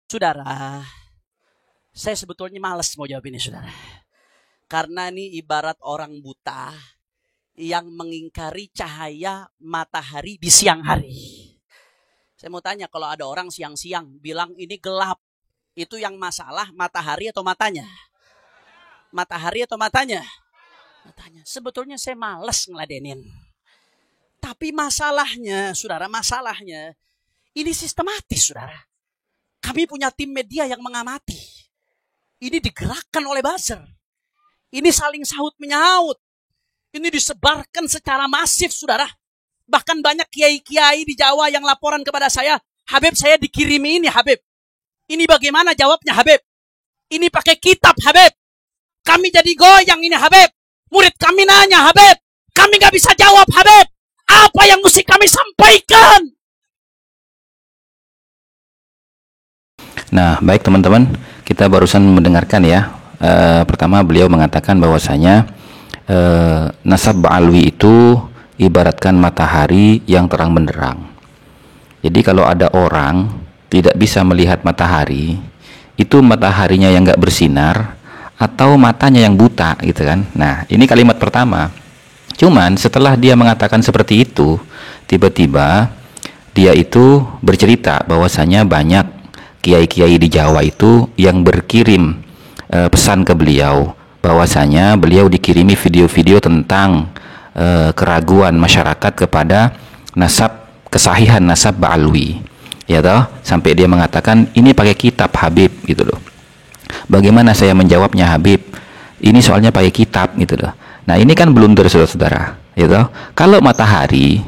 Saudara, saya sebetulnya malas mau jawab ini, saudara. Karena ini ibarat orang buta yang mengingkari cahaya matahari di siang hari. Saya mau tanya, kalau ada orang siang-siang bilang ini gelap, itu yang masalah matahari atau matanya? Matahari atau matanya? Matanya. Sebetulnya saya malas ngeladenin. Tapi masalahnya, saudara, ini sistematis, saudara. Kami punya tim media yang mengamati. Ini digerakkan oleh buzzer. Ini saling sahut menyaut. Ini disebarkan secara masif, saudara. Bahkan banyak kiai-kiai di Jawa yang laporan kepada saya, Habib, saya dikirimi ini, Habib. Ini bagaimana jawabnya, Habib? Ini pakai kitab, Habib. Kami jadi goyang ini, Habib. Murid kami nanya, Habib. Kami gak bisa jawab, Habib. Apa yang mesti kami sampaikan? Nah, baik teman-teman, kita barusan mendengarkan ya. Pertama beliau mengatakan bahwasanya nasab ba'alwi itu ibaratkan matahari yang terang benderang. Jadi kalau ada orang tidak bisa melihat matahari, itu mataharinya yang nggak bersinar atau matanya yang buta gitu kan. Nah, ini kalimat pertama. Cuman setelah dia mengatakan seperti itu, tiba-tiba dia itu bercerita bahwasanya banyak kiai-kiai di Jawa itu yang berkirim pesan ke beliau bahwasanya beliau dikirimi video-video tentang keraguan masyarakat kepada kesahihan nasab ba'alwi, ya toh, sampai dia mengatakan ini pakai kitab, Habib, gitu loh. Bagaimana saya menjawabnya, Habib? Ini soalnya pakai kitab, gitu loh. Nah, ini kan blunder, saudara-saudara, ya toh. Kalau matahari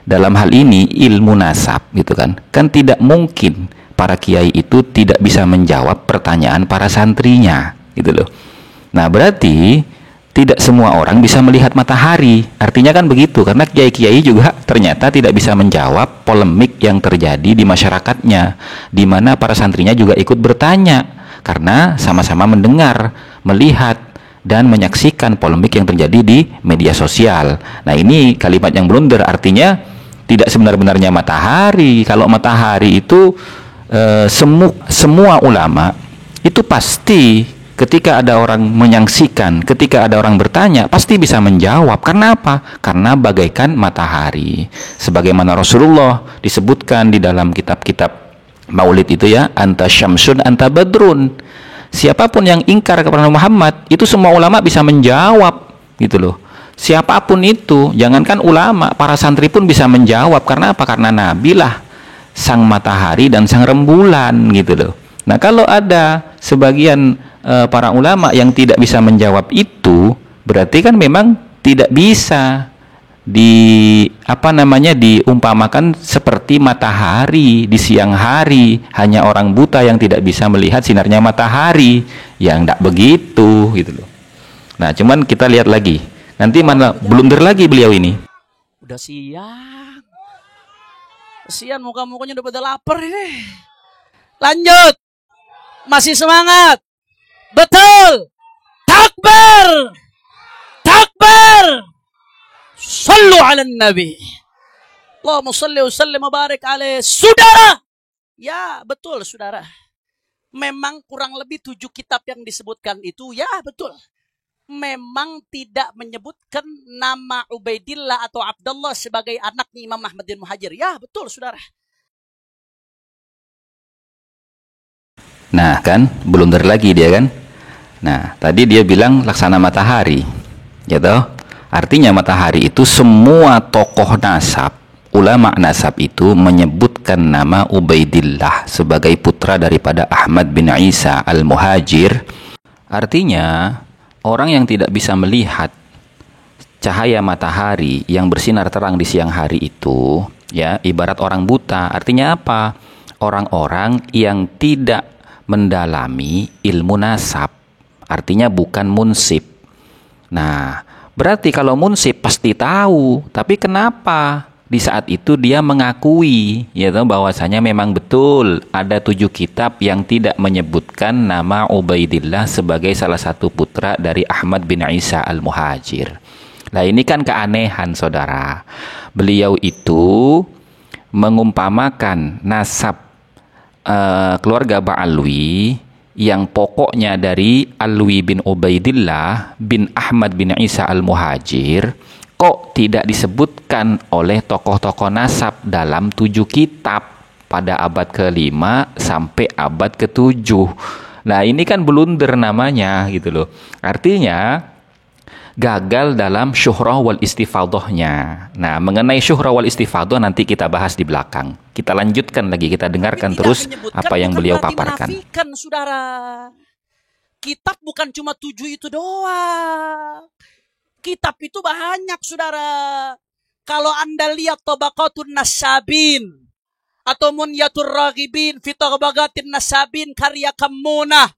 dalam hal ini ilmu nasab, gitu kan tidak mungkin para kiai itu tidak bisa menjawab pertanyaan para santrinya, gitu loh. Nah, berarti tidak semua orang bisa melihat matahari. Artinya kan begitu, karena kiai-kiai juga ternyata tidak bisa menjawab polemik yang terjadi di masyarakatnya, di mana para santrinya juga ikut bertanya, karena sama-sama mendengar, melihat, dan menyaksikan polemik yang terjadi di media sosial. Nah, ini kalimat yang blunder, artinya tidak sebenar-benarnya matahari. Kalau matahari itu semua ulama itu pasti ketika ada orang menyaksikan, ketika ada orang bertanya, pasti bisa menjawab. Karena apa? Karena bagaikan matahari. Sebagaimana Rasulullah disebutkan di dalam kitab-kitab Maulid itu ya, anta syamsun anta badrun. Siapapun yang ingkar kepada Muhammad, itu semua ulama bisa menjawab, gitu loh. Siapapun itu, jangankan ulama, para santri pun bisa menjawab. Karena apa? Karena Nabi lah sang matahari dan sang rembulan, gitu loh. Nah, kalau ada sebagian para ulama yang tidak bisa menjawab itu, berarti kan memang tidak bisa diumpamakan seperti matahari di siang hari, hanya orang buta yang tidak bisa melihat sinarnya matahari, yang tidak begitu, gitu loh. Nah, cuman kita lihat lagi, nanti mana blunder lagi beliau ini. Udah siang. Kesian muka-mukanya udah pada lapar ini. Lanjut. Masih semangat. Betul. Takbir. Takbir. Sallu ala nabi. Allahumma salli wa sallim wa barik alaih. Saudara. Ya, betul, saudara. Memang kurang lebih 7 kitab yang disebutkan itu, ya betul. Memang tidak menyebutkan nama Ubaidillah atau Abdullah sebagai anaknya Imam Ahmad bin Muhajir. Ya, betul, saudara. Nah, kan blunder lagi dia kan. Nah, tadi dia bilang laksana matahari, gitu. Artinya matahari itu semua tokoh nasab, ulama nasab itu menyebutkan nama Ubaidillah sebagai putra daripada Ahmad bin Isa al-Muhajir. Artinya orang yang tidak bisa melihat cahaya matahari yang bersinar terang di siang hari itu, ya, ibarat orang buta. Artinya apa? Orang-orang yang tidak mendalami ilmu nasab. Artinya bukan munsib. Nah, berarti kalau munsib pasti tahu. Tapi kenapa di saat itu dia mengakui, yaitu bahwasanya memang betul ada 7 kitab yang tidak menyebutkan nama Ubaidillah sebagai salah satu putra dari Ahmad bin Isa al-Muhajir. Nah, ini kan keanehan, saudara. Beliau itu mengumpamakan nasab keluarga Ba'alwi yang pokoknya dari Alwi bin Ubaidillah bin Ahmad bin Isa al-Muhajir kok tidak disebutkan oleh tokoh-tokoh nasab dalam 7 kitab pada abad ke-5 sampai abad ke-7. Nah, ini kan blunder namanya gitu loh. Artinya gagal dalam syuhrah wal istifadhahnya. Nah, mengenai syuhrah wal istifadhah nanti kita bahas di belakang. Kita lanjutkan lagi, kita dengarkan terus apa yang beliau paparkan. Saudara, kitab bukan cuma 7 itu doang. Kitab itu banyak, saudara. Kalau Anda lihat Tabaqatun Nasabin atau Munyatur Raghibin fi Tabaqatin Nasabin karya Kammunah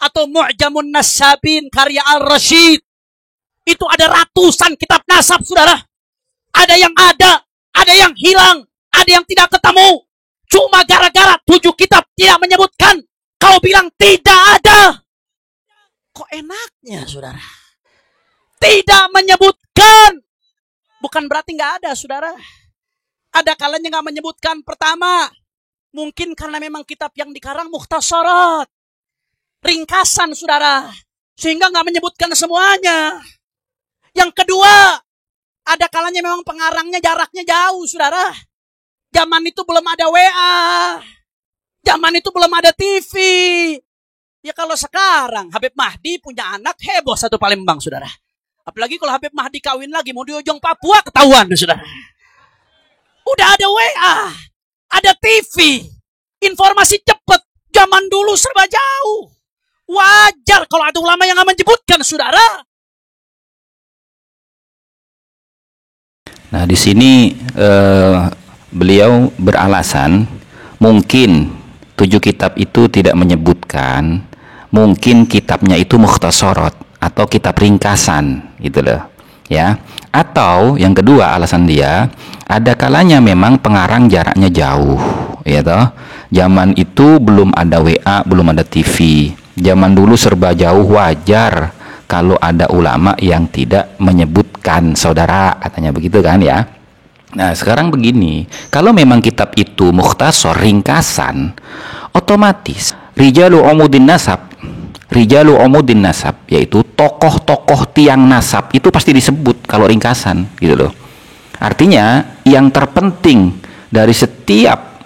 atau Mu'jamun Nasabin karya Al-Rasyid, itu ada ratusan kitab nasab, saudara. Ada yang hilang, ada yang tidak ketemu. Cuma gara-gara 7 kitab tidak menyebutkan, kau bilang tidak ada. Kok enaknya, saudara? Tidak menyebutkan bukan berarti nggak ada, saudara. Ada kalanya nggak menyebutkan. Pertama, mungkin karena memang kitab yang dikarang mukhtasarat, ringkasan, saudara, sehingga nggak menyebutkan semuanya. Yang kedua, ada kalanya memang pengarangnya jaraknya jauh, saudara. Zaman itu belum ada WA, zaman itu belum ada TV. Ya kalau sekarang Habib Mahdi punya anak heboh satu Palembang, saudara. Apalagi kalau Habib Mahdi kawin lagi mau di ujung Papua, ketahuan, saudara. Udah ada WA, ada TV, informasi cepat. Zaman dulu serba jauh. Wajar kalau ada ulama yang nggak menyebutkan, saudara. Nah, di sini beliau beralasan mungkin 7 kitab itu tidak menyebutkan, mungkin kitabnya itu mukhtasarat atau kitab ringkasan gitu loh, ya. Atau yang kedua alasan dia, ada kalanya memang pengarang jaraknya jauh, ya toh. Zaman itu belum ada WA, belum ada TV. Zaman dulu serba jauh, wajar kalau ada ulama yang tidak menyebutkan, saudara, katanya begitu kan ya. Nah, sekarang begini, kalau memang kitab itu mukhtasar, ringkasan, otomatis rijalu umudin nasab, yaitu tokoh-tokoh tiang nasab itu pasti disebut kalau ringkasan gitu loh. Artinya yang terpenting dari setiap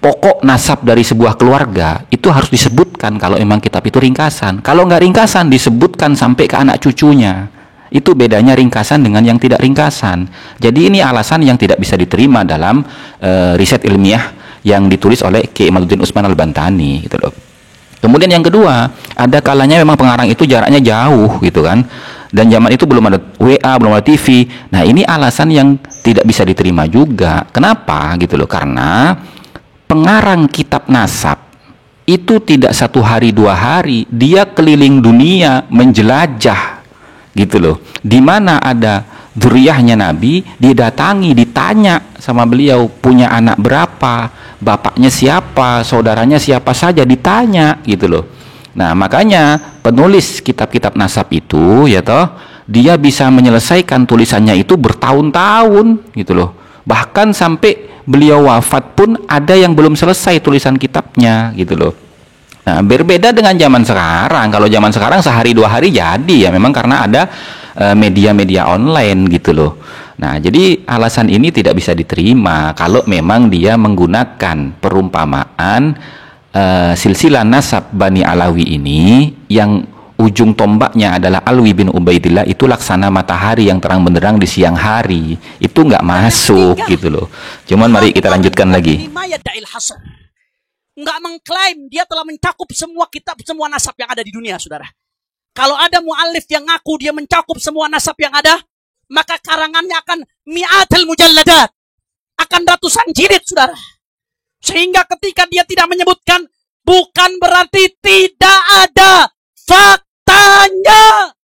pokok nasab dari sebuah keluarga itu harus disebutkan kalau memang kitab itu ringkasan. Kalau nggak ringkasan disebutkan sampai ke anak cucunya. Itu bedanya ringkasan dengan yang tidak ringkasan. Jadi ini alasan yang tidak bisa diterima dalam riset ilmiah yang ditulis oleh Ki Imaduddin Utsman Al-Bantani gitu loh. Kemudian yang kedua, ada kalanya memang pengarang itu jaraknya jauh gitu kan. Dan zaman itu belum ada WA, belum ada TV. Nah, ini alasan yang tidak bisa diterima juga. Kenapa gitu loh? Karena pengarang kitab nasab itu tidak 1 hari 2 hari, dia keliling dunia menjelajah gitu loh. Di mana ada dzurriyyahnya Nabi, didatangi, ditanya sama beliau, punya anak berapa, bapaknya siapa, saudaranya siapa saja, ditanya gitu loh. Nah, makanya penulis kitab-kitab nasab itu ya toh, dia bisa menyelesaikan tulisannya itu bertahun-tahun gitu loh. Bahkan sampai beliau wafat pun ada yang belum selesai tulisan kitabnya gitu loh. Nah, berbeda dengan zaman sekarang. Kalau zaman sekarang sehari 2 hari jadi, ya memang karena ada media-media online gitu loh. Nah, jadi alasan ini tidak bisa diterima kalau memang dia menggunakan perumpamaan silsilah nasab Bani Alawi ini yang ujung tombaknya adalah Alwi bin Ubaidillah, itu laksana matahari yang terang benderang di siang hari. Itu nggak masuk gitu loh. Cuman mari kita lanjutkan lagi. Nggak mengklaim dia telah mencakup semua kitab, semua nasab yang ada di dunia, saudara. Kalau ada mu'allif yang ngaku dia mencakup semua nasab yang ada, maka karangannya akan mi'atul mujalladat, akan ratusan jilid, saudara. Sehingga ketika dia tidak menyebutkan, bukan berarti tidak ada faktanya.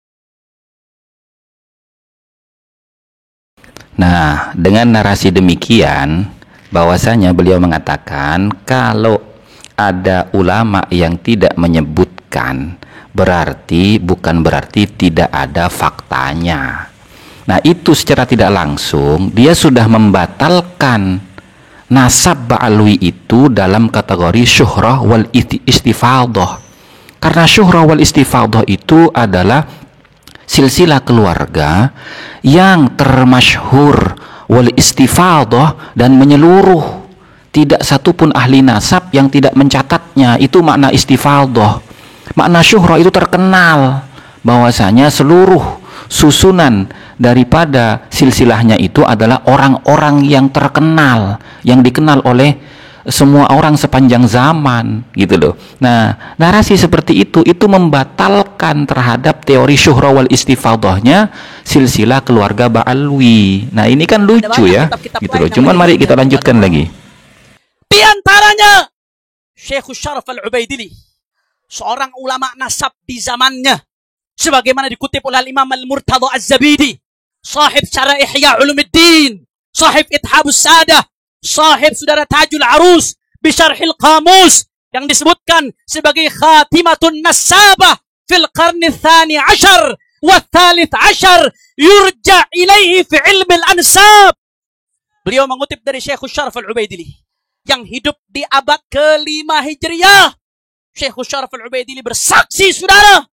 Nah, dengan narasi demikian, bahwasanya beliau mengatakan kalau ada ulama yang tidak menyebutkan, bukan berarti tidak ada faktanya. Nah, itu secara tidak langsung dia sudah membatalkan nasab Ba'alwi itu dalam kategori syuhrah wal istifadah. Karena syuhrah wal istifadah itu adalah silsilah keluarga yang termasyhur wal istifadah dan menyeluruh. Tidak satupun ahli nasab yang tidak mencatatnya. Itu makna istifadah. Makna syuhrah itu terkenal bahwasanya seluruh susunan daripada silsilahnya itu adalah orang-orang yang terkenal, yang dikenal oleh semua orang sepanjang zaman, gitu loh. Nah, narasi seperti itu membatalkan terhadap teori syuhrah wal istifadahnya silsilah keluarga Ba'alwi. Nah, ini kan lucu ya, gitu loh. Cuman mari kita lanjutkan lagi. Di antaranya Syekh Syaraf Al-Ubaidili, seorang ulama nasab di zamannya, sebagaimana dikutip oleh Imam Al-Murtadha Az-Zabidi, sahib Syarah Ihya Ulumuddin, sahib Ithabus Sadah, sahib saudara Tajul Arus Bisyarhil Qamus, yang disebutkan sebagai khatimatun nasabah fil qarni tsani asyar wa tsalits asyar yurja ilaihi fi ilmi al-ansab. Beliau mengutip dari Syekh Syaraf Al-Ubaidili yang hidup di abad ke-5 Hijriah. Syekh Syaraf Al-Ubaidili bersaksi, saudara,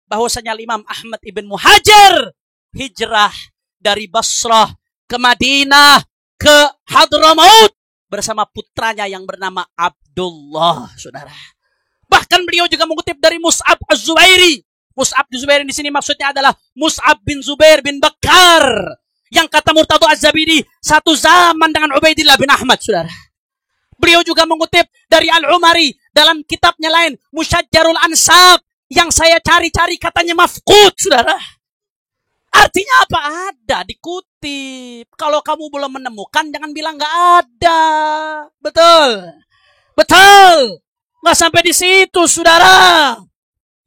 bahwasanya Imam Ahmad ibn Muhajir hijrah dari Basrah ke Madinah ke Hadramaut bersama putranya yang bernama Abdullah, saudara. Bahkan beliau juga mengutip dari Mus'ab Az-Zubairi. Mus'ab Az-Zubairi di sini maksudnya adalah Mus'ab bin Zubair bin Bakar, yang kata Murtadha Az-Zabidi satu zaman dengan Ubaidillah bin Ahmad, saudara. Beliau juga mengutip dari Al-Umari dalam kitabnya lain, Musyajjarul Ansab, yang saya cari-cari katanya mafqud, saudara. Artinya apa? Ada, dikutip. Kalau kamu belum menemukan, jangan bilang nggak ada. Betul. Betul. Nggak sampai di situ, saudara.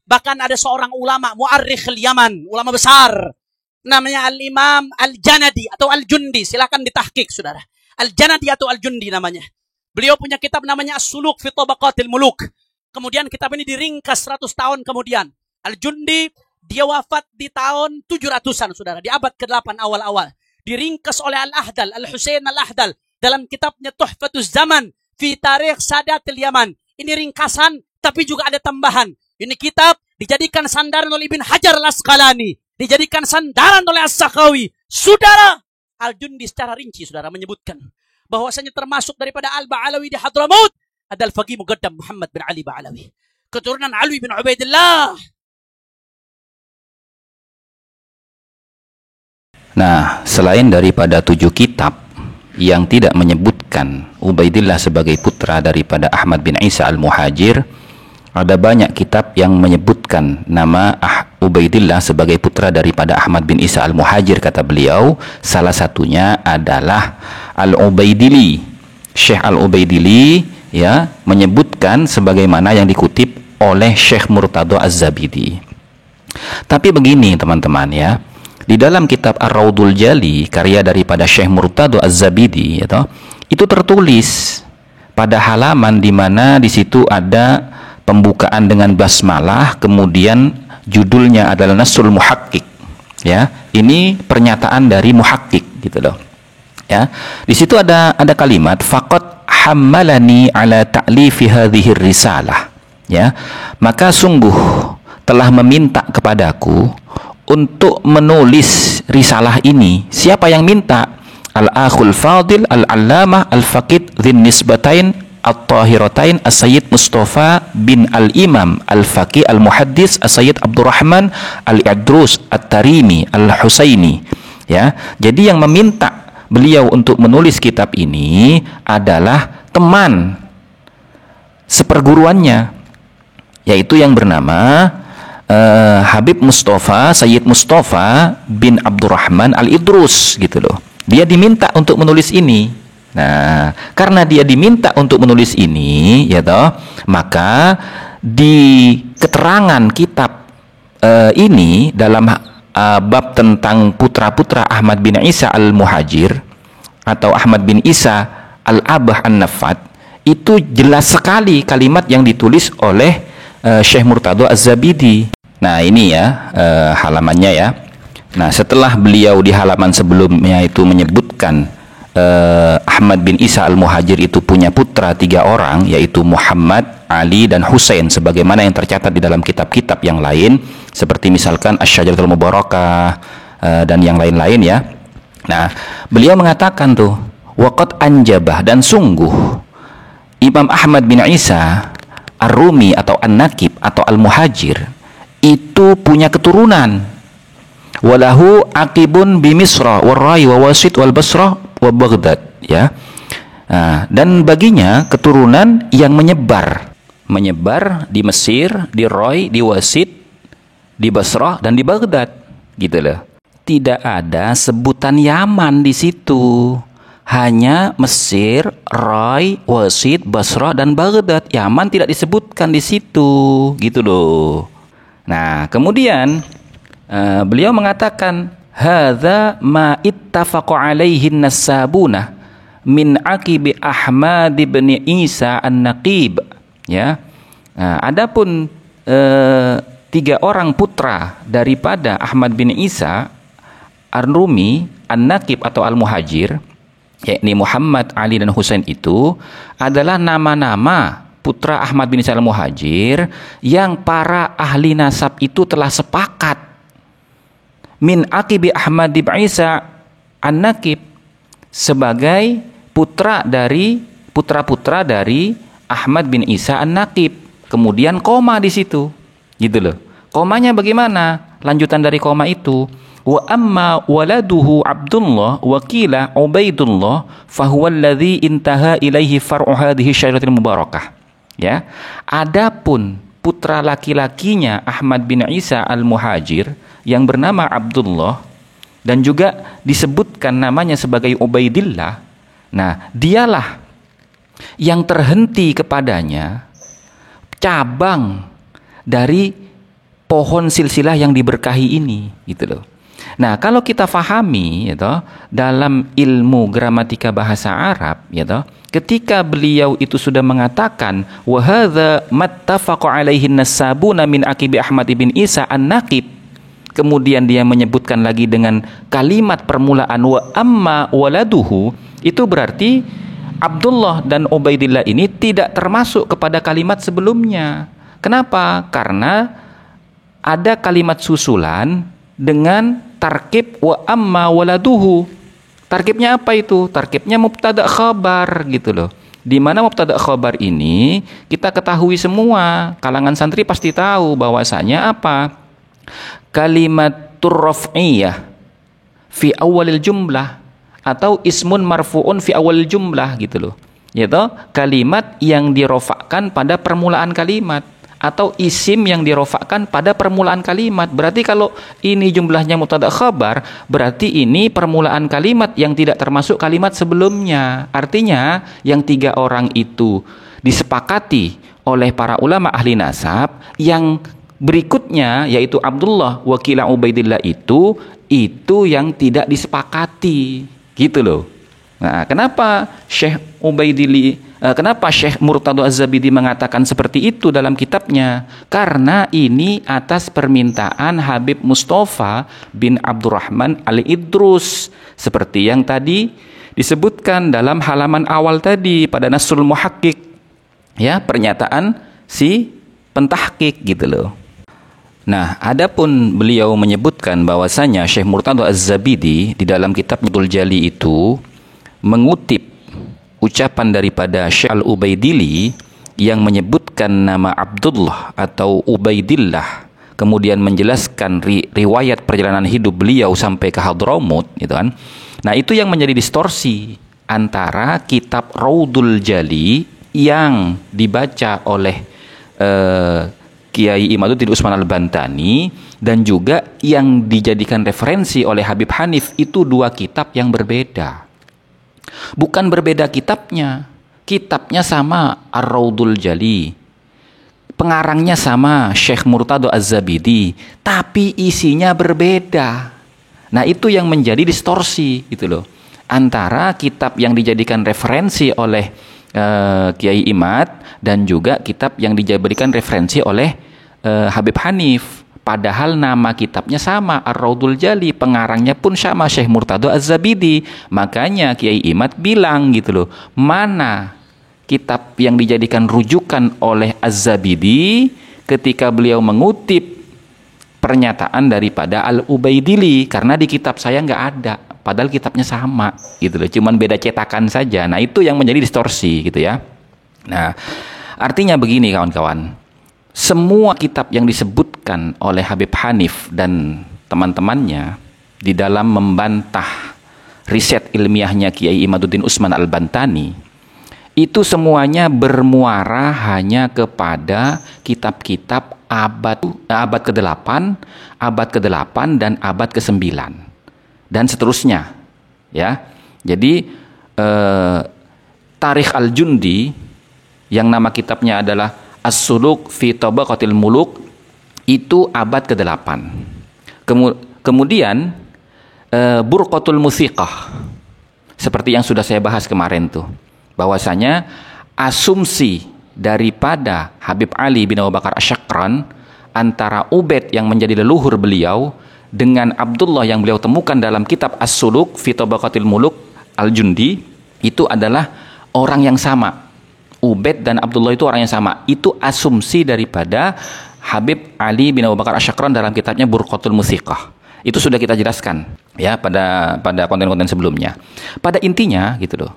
Bahkan ada seorang ulama, mu'arrikh al-Yaman, ulama besar, namanya Al-Imam Al-Janadi atau Al-Jundi. Silakan ditahqiq, saudara. Al-Janadi atau Al-Jundi namanya. Beliau punya kitab namanya As-Suluk fi Tabaqatil Muluk. Kemudian kitab ini diringkas 100 tahun kemudian. Al-Jundi, dia wafat di tahun 700-an, saudara, di abad ke-8 awal-awal. Diringkas oleh Al-Ahdal, Al-Husain Al-Ahdal, dalam kitabnya Tuhfatuz Zaman fi Tarikh Sadatil Yaman. Ini ringkasan, tapi juga ada tambahan. Ini kitab dijadikan sandaran oleh Ibn Hajar Al-Asqalani, dijadikan sandaran oleh As-Sakhawi. Saudara, Al-Jundi secara rinci, saudara, menyebutkan bahwasanya termasuk daripada Al-Ba'alawi di Hadramaut adalah Faqih Muqaddam Muhammad bin Ali Ba'alawi, keturunan Ali bin Ubaidillah. Nah, selain daripada 7 kitab yang tidak menyebutkan Ubaidillah sebagai putra daripada Ahmad bin Isa Al-Muhajir, ada banyak kitab yang menyebutkan nama Ubaidillah sebagai putra daripada Ahmad bin Isa Al-Muhajir, kata beliau. Salah satunya adalah Al-Ubaidili. Syekh Al-Ubaidili ya menyebutkan sebagaimana yang dikutip oleh Syekh Murtadha Az-Zabidi. Tapi begini teman-teman ya, di dalam kitab Ar-Raudul Jali karya daripada Syekh Murtadha Az-Zabidi itu tertulis pada halaman di mana di situ ada pembukaan dengan basmalah, kemudian judulnya adalah Nasul Muhakkik. Ya, ini pernyataan dari muhakkik, gitu loh. Ya, di situ ada kalimat faqad hammalani ala ta'lifi hadhihi risalah. Ya, maka sungguh telah meminta kepadaku untuk menulis risalah ini. Siapa yang minta? Al-Akhul Fadil Al-Allamah Al-Faqid Dzin Nisbatain At-Tahiratain As-Sayyid Mustafa bin Al-Imam Al-Faqih Al-Muhaddis As-Sayyid Abdurrahman Al-Idrus At-Tarimi Al-Husaini. Ya, jadi yang meminta beliau untuk menulis kitab ini adalah teman seperguruannya, yaitu yang bernama Habib Mustafa, Sayyid Mustafa bin Abdurrahman Al-Idrus, gitu loh. Dia diminta untuk menulis ini. Nah, karena dia diminta untuk menulis ini, ya toh, maka di keterangan kitab ini dalam bab tentang putra-putra Ahmad bin Isa Al-Muhajir atau Ahmad bin Isa Al-Abah An-Nafat, itu jelas sekali kalimat yang ditulis oleh Syekh Murtadha Az-Zabidi. Nah, ini ya halamannya ya. Nah, setelah beliau di halaman sebelumnya itu menyebutkan Ahmad bin Isa al-Muhajir itu punya putra 3 orang, yaitu Muhammad, Ali, dan Husain, sebagaimana yang tercatat di dalam kitab-kitab yang lain, seperti misalkan Asy-Syajaratul Mubarakah dan yang lain-lain ya. Nah, beliau mengatakan tuh, waqad anjabah, dan sungguh Imam Ahmad bin Isa Ar-Rumi atau An-Nakib atau Al-Muhajir itu punya keturunan. Walahu aqibun bi Misra warrai wa Wasit wal Basrah wa Baghdad, ya. Nah, dan baginya keturunan yang menyebar di Mesir, di Rai, di Wasit, di Basrah, dan di Baghdad, gitu loh. Tidak ada sebutan Yaman di situ. Hanya Mesir, Rai, Wasit, Basrah, dan Baghdad. Yaman tidak disebutkan di situ, gitu loh. Nah, kemudian beliau mengatakan, hadza ma ittafaqa alaihi an-nasabuna min aqibi Ahmad bin Isa an-Naqib, ya. Nah, adapun 3 orang putra daripada Ahmad bin Isa Ar-Rumi An-Naqib atau Al-Muhajir, yakni Muhammad, Ali, dan Husain, itu adalah nama-nama putra Ahmad bin Isa Al-Muhajir yang para ahli nasab itu telah sepakat min aqibi Ahmad bin Isa An-Naqib sebagai putra-putra dari Ahmad bin Isa An-Naqib. Kemudian koma di situ, gitu loh. Komanya bagaimana? Lanjutan dari koma itu, wa amma waladuhu Abdullah wa qila Ubaidullah fahuwa alladhi intaha ilaihi far'u hadhihi syajaratil mubarakah, ya. Adapun putra laki-lakinya Ahmad bin Isa Al-Muhajir yang bernama Abdullah dan juga disebutkan namanya sebagai Ubaidillah, nah, dialah yang terhenti kepadanya cabang dari pohon silsilah yang diberkahi ini, gitu loh. Nah, kalau kita fahami, ya toh, dalam ilmu gramatika bahasa Arab, ya toh, ketika beliau itu sudah mengatakan wa hadza mattafaqa alaihi an-nasabuna min aqibi Ahmad bin Isa An-Naqib, kemudian dia menyebutkan lagi dengan kalimat permulaan wa amma waladuhu, itu berarti Abdullah dan Ubaidillah ini tidak termasuk kepada kalimat sebelumnya. Kenapa? Karena ada kalimat susulan dengan tarkib wa amma waladuhu. Tarkibnya apa itu? Tarkibnya mubtada khabar, gitu loh. Di mana mubtada khabar ini kita ketahui semua, kalangan santri pasti tahu bahwasanya apa? Kalimatur raf'iyah fi awalil jumlah atau ismun marfu'un fi awalil jumlah, gitu loh. Yaitu kalimat yang dirofakkan pada permulaan kalimat atau isim yang dirofakkan pada permulaan kalimat. Berarti kalau ini jumlahnya mubtada khabar, berarti ini permulaan kalimat yang tidak termasuk kalimat sebelumnya. Artinya yang 3 orang itu disepakati oleh para ulama ahli nasab, yang berikutnya yaitu Abdullah wa qila Ubaidillah itu yang tidak disepakati, gitu loh. Nah, kenapa Syekh Murtadho Az-Zabidi mengatakan seperti itu dalam kitabnya? Karena ini atas permintaan Habib Mustafa bin Abdurrahman Al-Idrus, seperti yang tadi disebutkan dalam halaman awal tadi pada Nasrul Muhaqqiq, ya, pernyataan si pentahqiq, gitu loh. Nah, adapun beliau menyebutkan bahwasanya Syekh Murtadho Az-Zabidi di dalam kitab Nurul Jali itu mengutip ucapan daripada Syekh Al-Ubaidili yang menyebutkan nama Abdullah atau Ubaidillah, kemudian menjelaskan riwayat perjalanan hidup beliau sampai ke Hadramut, gitu kan. Nah, itu yang menjadi distorsi antara kitab Raudul Jali yang dibaca oleh Kiai Imaduddin Utsman Al-Bantani dan juga yang dijadikan referensi oleh Habib Hanif, itu 2 kitab yang berbeda. Bukan berbeda kitabnya sama Ar-Raudul Jali, pengarangnya sama Syekh Murtadho Az-Zabidi, tapi isinya berbeda. Nah, itu yang menjadi distorsi, gitu loh, antara kitab yang dijadikan referensi oleh Kiai Imad dan juga kitab yang dijadikan referensi oleh Habib Hanif. Padahal nama kitabnya sama, Ar-Raudul Jali, pengarangnya pun sama, Syekh Murtado Az-Zabidi. Makanya Kiai Imad bilang gitu loh, mana kitab yang dijadikan rujukan oleh Az-Zabidi ketika beliau mengutip pernyataan daripada Al-Ubaidili, karena di kitab saya nggak ada, padahal kitabnya sama gitu loh, cuman beda cetakan saja. Nah, itu yang menjadi distorsi gitu ya. Nah, artinya begini kawan-kawan, semua kitab yang disebutkan oleh Habib Hanif dan teman-temannya di dalam membantah riset ilmiahnya Kiai Imaduddin Utsman Al-Bantani, itu semuanya bermuara hanya kepada kitab-kitab abad ke-8, abad ke-8 dan abad ke-9 dan seterusnya ya. Jadi Tarikh Al-Jundi yang nama kitabnya adalah As-Suluk fi Tabaqatil Muluk itu abad ke-8. Kemudian Burqatul Musiqah, seperti yang sudah saya bahas kemarin tuh, bahwasanya asumsi daripada Habib Ali bin Abu Bakar Asy-Syakran antara Ubaid yang menjadi leluhur beliau dengan Abdullah yang beliau temukan dalam kitab As-Suluk fi Tabaqatil Muluk Al-Jundi itu adalah orang yang sama. Ubaid dan Abdullah itu orang yang sama. Itu asumsi daripada Habib Ali bin Abu Bakar Asy-Syakran dalam kitabnya Burqatul Musiqah. Itu sudah kita jelaskan ya pada konten-konten sebelumnya. Pada intinya gitu loh,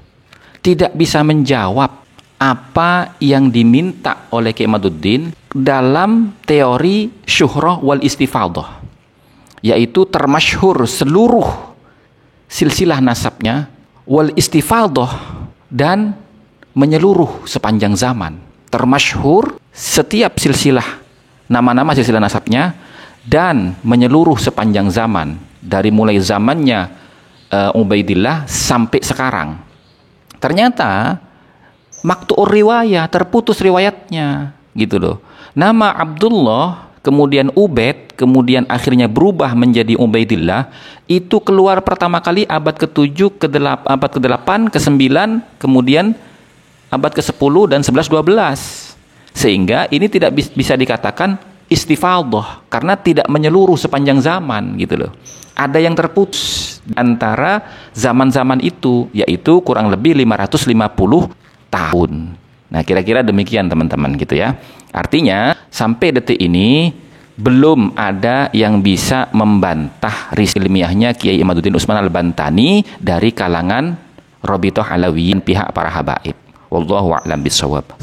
tidak bisa menjawab apa yang diminta oleh Kiai Imaduddin dalam teori syuhrah wal istifadah, yaitu termasyhur seluruh silsilah nasabnya, wal istifadah, dan menyeluruh sepanjang zaman. Termasyhur setiap silsilah, nama-nama silsilah nasabnya, dan menyeluruh sepanjang zaman, dari mulai zamannya Ubaidillah sampai sekarang. Ternyata maqtu'ur riwayah, terputus riwayatnya gitu loh. Nama Abdullah, kemudian Ubaid, kemudian akhirnya berubah menjadi Ubaidillah, itu keluar pertama kali abad ke-7, abad ke-8, ke-9, kemudian abad ke-10 dan 11, 12. Sehingga ini tidak bisa dikatakan istifadah karena tidak menyeluruh sepanjang zaman gitu loh. Ada yang terputus antara zaman-zaman itu, yaitu kurang lebih 550 tahun. Nah, kira-kira demikian teman-teman gitu ya. Artinya sampai detik ini belum ada yang bisa membantah riset ilmiahnya Kiai Imaduddin Utsman Al-Bantani dari kalangan Rabithah Alawiyyin, pihak para habaib. Wallahu a'lam bishawab.